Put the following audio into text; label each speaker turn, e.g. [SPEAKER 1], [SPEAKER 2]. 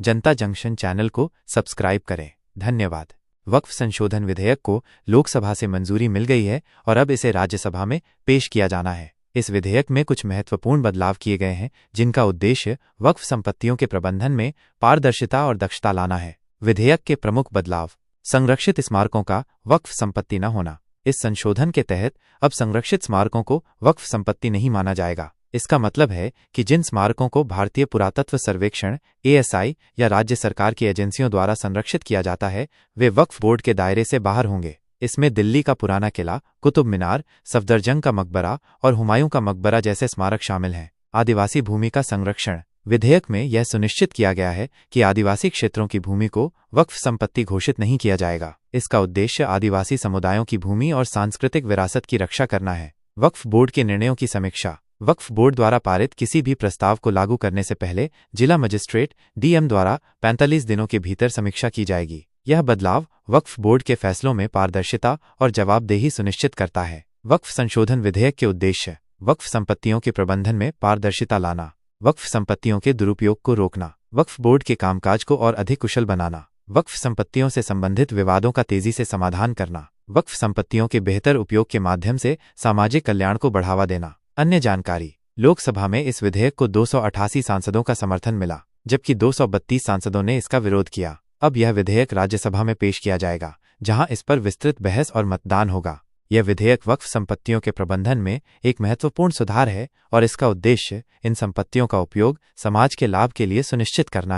[SPEAKER 1] जनता junction channel को subscribe करें। धन्यवाद। वक्फ संशोधन विधेयक को लोकसभा से मंजूरी मिल गई है और अब इसे राज्यसभा में पेश किया जाना है। इस विधेयक में कुछ महत्वपूर्ण बदलाव किए गए हैं जिनका उद्देश्य वक्फ संपत्तियों के प्रबंधन में पारदर्शिता और दक्षता लाना है। विधेयक के प्रमुख बदलाव: संरक्षित स्मारकों का वक्फ संपत्ति न होना। इस संशोधन के तहत अब संरक्षित स्मारकों को वक्फ संपत्ति नहीं माना जाएगा। इसका मतलब है कि जिन स्मारकों को भारतीय पुरातत्व सर्वेक्षण ASI या राज्य सरकार की एजेंसियों द्वारा संरक्षित किया जाता है वे वक्फ बोर्ड के दायरे से बाहर होंगे। इसमें दिल्ली का पुराना किला, कुतुब मीनार, सफदरजंग का मकबरा और हुमायूं का मकबरा जैसे स्मारक शामिल हैं। आदिवासी भूमि का संरक्षण: विधेयक में यह सुनिश्चित किया गया है कि आदिवासी क्षेत्रों की भूमि को वक्फ संपत्ति घोषित नहीं किया जाएगा। इसका उद्देश्य आदिवासी समुदायों की भूमि और सांस्कृतिक विरासत की रक्षा करना है। वक्फ बोर्ड के निर्णयों की समीक्षा: वक्फ बोर्ड द्वारा पारित किसी भी प्रस्ताव को लागू करने से पहले जिला मजिस्ट्रेट DM द्वारा 45 दिनों के भीतर समीक्षा की जाएगी। यह बदलाव वक्फ बोर्ड के फैसलों में पारदर्शिता और जवाबदेही सुनिश्चित करता है। वक्फ संशोधन विधेयक के उद्देश्य: वक्फ संपत्तियों के प्रबंधन में पारदर्शिता लाना, वक्फ संपत्तियों के दुरुपयोग को रोकना, वक्फ बोर्ड के कामकाज को और अधिक कुशल बनाना, वक्फ संपत्तियों से संबंधित विवादों का तेजी से समाधान करना, वक्फ संपत्तियों के बेहतर उपयोग के माध्यम से सामाजिक कल्याण को बढ़ावा देना। अन्य जानकारी: लोकसभा में इस विधेयक को 288 सांसदों का समर्थन मिला, जबकि 232 सांसदों ने इसका विरोध किया। अब यह विधेयक राज्यसभा में पेश किया जाएगा, जहां इस पर विस्तृत बहस और मतदान होगा। यह विधेयक वक्फ संपत्तियों के प्रबंधन में एक महत्वपूर्ण सुधार है और इसका उद्देश्य इन संपत्तियों का उपयोग समाज के लाभ के लिए सुनिश्चित करना है।